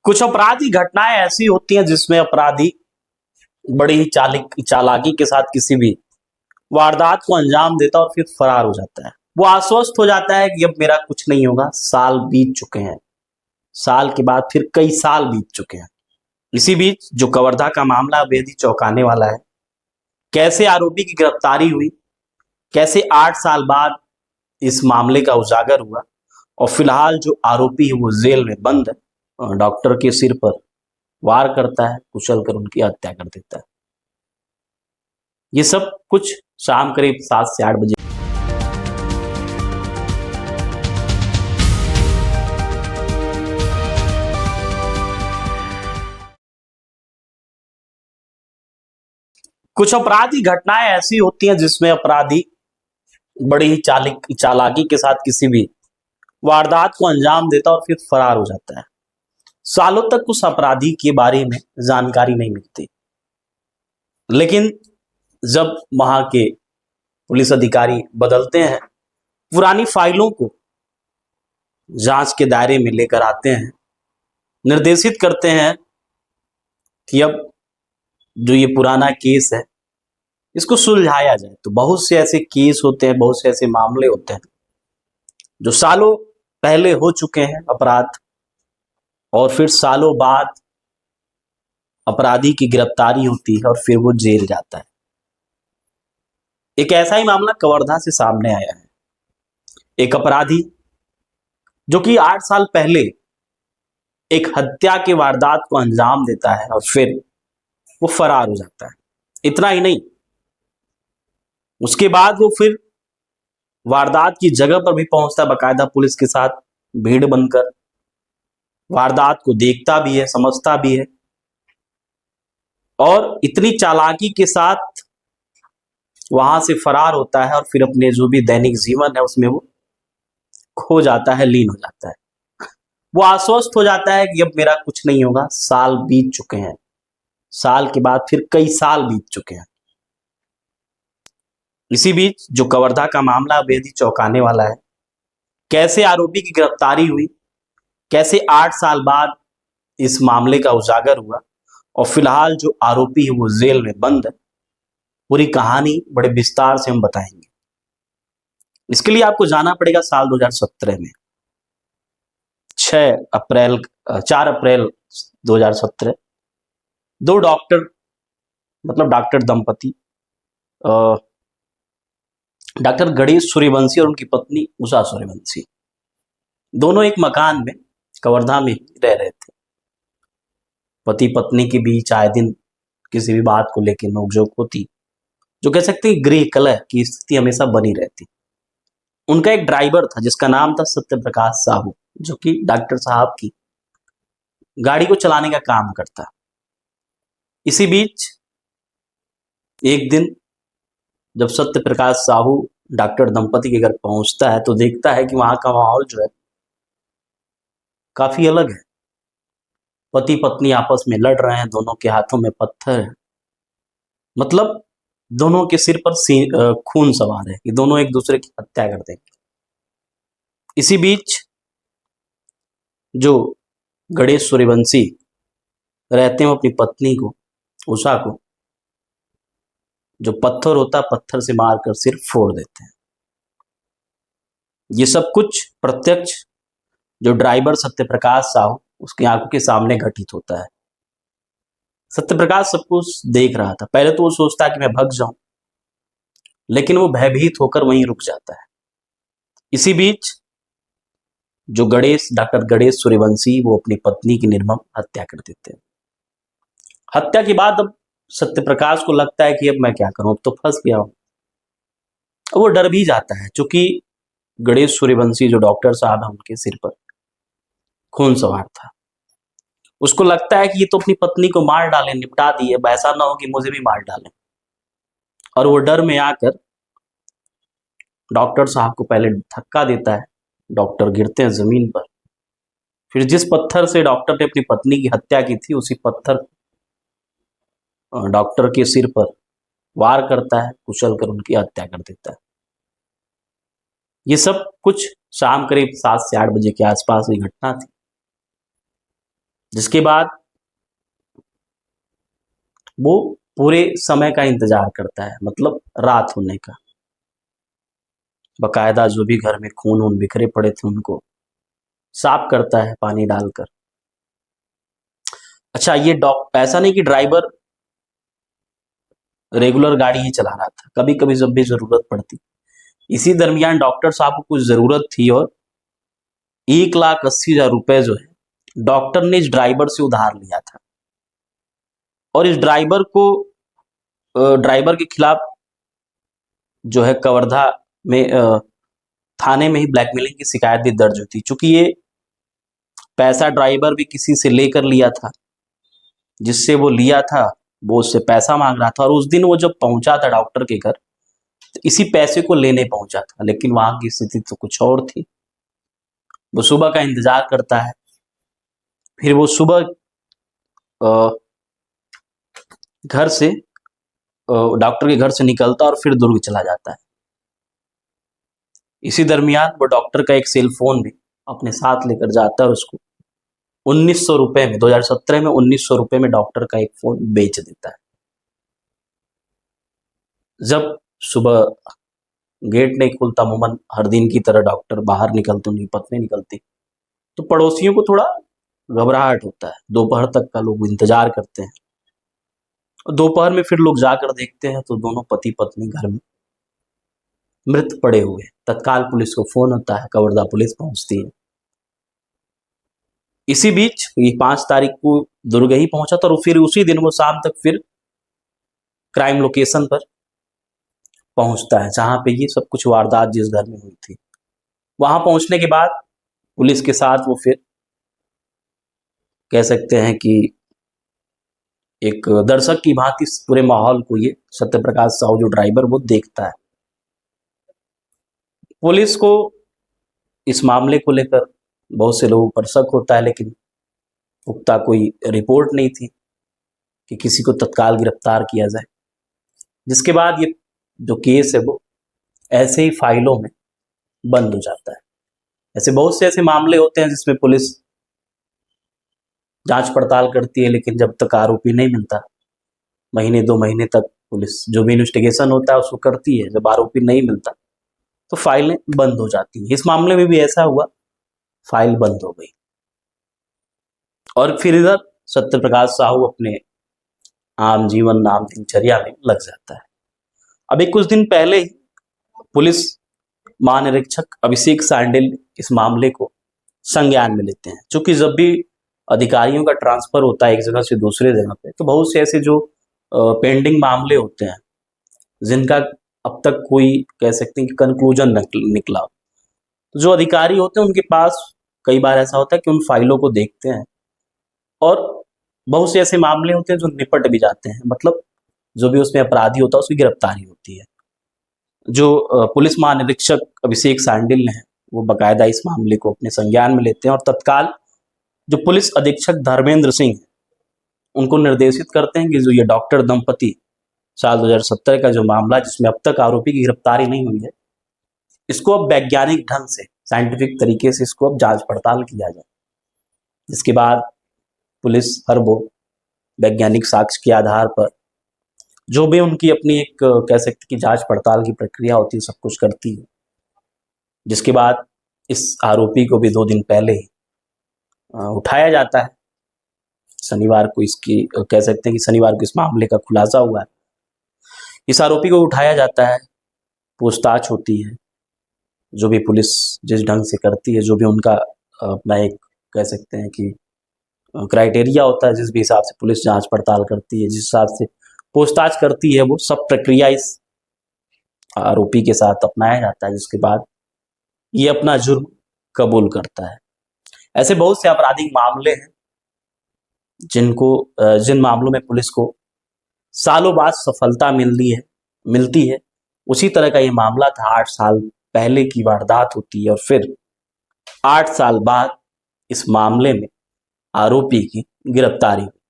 कुछ अपराधी घटनाएं ऐसी होती हैं जिसमें अपराधी बड़ी ही चालाकी के साथ किसी भी वारदात को अंजाम देता है और फिर फरार हो जाता है। वो आश्वस्त हो जाता है कि अब मेरा कुछ नहीं होगा। साल बीत चुके हैं, साल के बाद फिर कई साल बीत चुके हैं। इसी बीच जो कवर्धा का मामला बेहद ही चौंकाने वाला है। कैसे आरोपी की गिरफ्तारी हुई, कैसे 8 साल बाद इस मामले का उजागर हुआ और फिलहाल जो आरोपी है वो जेल में बंद है और डॉक्टर के सिर पर वार करता है, कुचल कर उनकी हत्या कर देता है। ये सब कुछ शाम करीब 7 से 8 बजे कुछ अपराधी घटनाएं ऐसी होती हैं जिसमें अपराधी बड़ी ही चालाकी के साथ किसी भी वारदात को अंजाम देता है और फिर फरार हो जाता है। सालों तक उस अपराधी के बारे में जानकारी नहीं मिलती, लेकिन जब वहां के पुलिस अधिकारी बदलते हैं, पुरानी फाइलों को जांच के दायरे में लेकर आते हैं, निर्देशित करते हैं कि अब जो ये पुराना केस है इसको सुलझाया जाए। तो बहुत से ऐसे केस होते हैं, बहुत से ऐसे मामले होते हैं जो सालों पहले हो चुके हैं अपराध, और फिर सालों बाद अपराधी की गिरफ्तारी होती है और फिर वो जेल जाता है। एक ऐसा ही मामला कवर्धा से सामने आया है। एक अपराधी जो कि 8 साल पहले एक हत्या के वारदात को अंजाम देता है और फिर वो फरार हो जाता है। इतना ही नहीं, उसके बाद वो फिर वारदात की जगह पर भी पहुंचता है, बाकायदा पुलिस के साथ भीड़ बनकर वारदात को देखता भी है, समझता भी है और इतनी चालाकी के साथ वहां से फरार होता है और फिर अपने जो भी दैनिक जीवन है उसमें वो खो जाता है, लीन हो जाता है। वो आश्वस्त हो जाता है कि अब मेरा कुछ नहीं होगा। साल बीत चुके हैं, साल के बाद फिर कई साल बीत चुके हैं। इसी बीच जो कवर्धा का मामला बेहद ही चौंकाने वाला है। कैसे आरोपी की गिरफ्तारी हुई, कैसे 8 साल बाद इस मामले का उजागर हुआ और फिलहाल जो आरोपी है वो जेल में बंद है। पूरी कहानी बड़े विस्तार से हम बताएंगे। इसके लिए आपको जाना पड़ेगा साल 2017 में। 4 अप्रैल 2017 दो डॉक्टर, मतलब डॉक्टर दंपति, डॉक्टर गणेश सूर्यवंशी और उनकी पत्नी उषा सूर्यवंशी, दोनों एक मकान में कवर्धा में रह रहे थे। पति पत्नी के बीच आए दिन किसी भी बात को लेकर नोकझोंक होती, जो कह सकते हैं गृह कलह की स्थिति हमेशा बनी रहती। उनका एक ड्राइवर था जिसका नाम था सत्य प्रकाश साहू, जो कि डॉक्टर साहब की गाड़ी को चलाने का काम करता। इसी बीच एक दिन जब सत्य प्रकाश साहू डॉक्टर दंपति के घर पहुंचता है तो देखता है कि वहां का माहौल जो है काफी अलग है। पति पत्नी आपस में लड़ रहे हैं, दोनों के हाथों में पत्थर है, मतलब दोनों के सिर पर खून सवार है कि दोनों एक दूसरे की हत्या कर देंगे। इसी बीच जो गणेश सूर्यवंशी रहते हैं अपनी पत्नी को, उषा को, जो पत्थर होता है पत्थर से मारकर सिर फोड़ देते हैं। ये सब कुछ प्रत्यक्ष जो ड्राइवर सत्यप्रकाश साहू उसकी आंखों के सामने घटित होता है। सत्यप्रकाश सब कुछ देख रहा था। पहले तो वो सोचता है कि मैं भाग जाऊं, लेकिन वो भयभीत होकर वहीं रुक जाता है। इसी बीच जो डॉक्टर गणेश सूर्यवंशी वो अपनी पत्नी की निर्मम हत्या कर देते हैं। हत्या के बाद अब सत्यप्रकाश को लगता है कि अब मैं क्या करूं, अब तो फंस गया हूं। वो डर भी जाता है, क्योंकि गणेश सूर्यवंशी जो डॉक्टर साहब है उनके सिर पर खून सवार था। उसको लगता है कि ये तो अपनी पत्नी को मार डाले, निपटा दिए, ऐसा ना हो कि मुझे भी मार डाले। और वो डर में आकर डॉक्टर साहब को पहले धक्का देता है। डॉक्टर गिरते हैं जमीन पर। फिर जिस पत्थर से डॉक्टर ने अपनी पत्नी की हत्या की थी उसी पत्थर डॉक्टर के सिर पर वार करता है, कुचल कर उनकी हत्या कर देता है। ये सब कुछ शाम करीब 7 से 8 बजे के आसपास की घटना थी। जिसके बाद वो पूरे समय का इंतजार करता है, मतलब रात होने का। बकायदा जो भी घर में खून वून बिखरे पड़े थे उनको साफ करता है पानी डालकर। अच्छा, ये ऐसा नहीं कि ड्राइवर रेगुलर गाड़ी ही चला रहा था, कभी कभी जब भी जरूरत पड़ती। इसी दरमियान डॉक्टर साहब को कुछ जरूरत थी और 1,80,000 रुपए जो है डॉक्टर ने इस ड्राइवर से उधार लिया था। और इस ड्राइवर के खिलाफ जो है कवर्धा में थाने में ही ब्लैकमेलिंग की शिकायत भी दर्ज हुई थी। चूंकि ये पैसा ड्राइवर भी किसी से लेकर लिया था, जिससे वो लिया था वो उससे पैसा मांग रहा था। और उस दिन वो जब पहुंचा था डॉक्टर के घर, तो इसी पैसे को लेने पहुंचा था, लेकिन वहां की स्थिति तो कुछ और थी। वो सुबह का इंतजार करता है, फिर वो सुबह घर से डॉक्टर के घर से निकलता और फिर दुर्ग चला जाता है। इसी दरमियान वो डॉक्टर का एक सेल फोन भी अपने साथ लेकर जाता है और उसको 1900 रुपए में 2017 में 1900 रुपए में डॉक्टर का एक फोन बेच देता है। जब सुबह गेट नहीं खुलता, अमूमन हर दिन की तरह डॉक्टर बाहर निकलते, उनकी पत्नी निकलती, तो पड़ोसियों को थोड़ा घबराहट होता है। दोपहर तक का लोग इंतजार करते हैं। दोपहर में फिर लोग जाकर देखते हैं तो दोनों पति पत्नी घर में मृत पड़े हुए। तत्काल पुलिस को फोन होता है, कवर्धा पुलिस पहुंचती है। इसी बीच ये 5 तारीख को दुर्ग ही पहुंचा था और फिर उसी दिन वो शाम तक फिर क्राइम लोकेशन पर पहुंचता है, जहां पे ये सब कुछ वारदात जिस घर में हुई थी। वहां पहुंचने के बाद पुलिस के साथ वो फिर कह सकते हैं कि एक दर्शक की भांति पूरे माहौल को ये सत्यप्रकाश साहू जो ड्राइवर वो देखता है। पुलिस को इस मामले को लेकर बहुत से लोगों पर शक होता है, लेकिन पुख्ता कोई रिपोर्ट नहीं थी कि किसी को तत्काल गिरफ्तार किया जाए। जिसके बाद ये जो केस है वो ऐसे ही फाइलों में बंद हो जाता है। ऐसे बहुत से ऐसे मामले होते हैं जिसमें पुलिस जांच पड़ताल करती है, लेकिन जब तक आरोपी नहीं मिलता, महीने 2 महीने तक पुलिस जो भी इन्वेस्टिगेशन होता है उसको करती है। जब आरोपी नहीं मिलता तो फाइलें बंद हो जाती हैं। इस मामले में भी ऐसा हुआ, फाइल बंद हो गई। और फिर इधर सत्यप्रकाश साहू अपने आम जीवन नाम दिनचर्या में लग जाता है। अभी कुछ दिन पहले ही पुलिस महानिरीक्षक अभिषेक सांडिल इस मामले को संज्ञान में लेते हैं। क्योंकि जब भी अधिकारियों का ट्रांसफर होता है एक जगह से दूसरे जगह पे, तो बहुत से ऐसे जो पेंडिंग मामले होते हैं जिनका अब तक कोई कह सकते हैं कि कंक्लूजन निकला, तो जो अधिकारी होते हैं उनके पास कई बार ऐसा होता है कि उन फाइलों को देखते हैं और बहुत से ऐसे मामले होते हैं जो निपट भी जाते हैं, मतलब जो भी उसमें अपराधी होता है उसकी गिरफ्तारी होती है। जो पुलिस महानिरीक्षक अभिषेक सांडिल ने वो बाकायदा इस मामले को अपने संज्ञान में लेते हैं और तत्काल जो पुलिस अधीक्षक धर्मेंद्र सिंह उनको निर्देशित करते हैं कि जो ये डॉक्टर दंपति साल 2017 का जो मामला जिसमें अब तक आरोपी की गिरफ्तारी नहीं हुई है, इसको अब वैज्ञानिक ढंग से साइंटिफिक तरीके से इसको अब जांच पड़ताल किया जाए। जिसके बाद पुलिस हर वो वैज्ञानिक साक्ष्य के आधार पर जो भी उनकी अपनी एक कह सकते कि जांच पड़ताल की प्रक्रिया होती है सब कुछ करती है। जिसके बाद इस आरोपी को भी 2 दिन पहले ही उठाया जाता है। शनिवार को इसकी कह सकते हैं कि शनिवार को इस मामले का खुलासा हुआ है। इस आरोपी को उठाया जाता है, पूछताछ होती है। जो भी पुलिस जिस ढंग से करती है, जो भी उनका अपना एक कह सकते हैं कि क्राइटेरिया होता है, जिस भी हिसाब से पुलिस जांच पड़ताल करती है, जिस हिसाब से पूछताछ करती है, वो सब प्रक्रिया इस आरोपी के साथ अपनाया जाता है। जिसके बाद ये अपना जुर्म कबूल करता है। ऐसे बहुत से आपराधिक मामले हैं जिन मामलों में पुलिस को सालों बाद सफलता मिलती है। उसी तरह का ये मामला था। 8 साल पहले की वारदात होती है और फिर 8 साल बाद इस मामले में आरोपी की गिरफ्तारी हुई।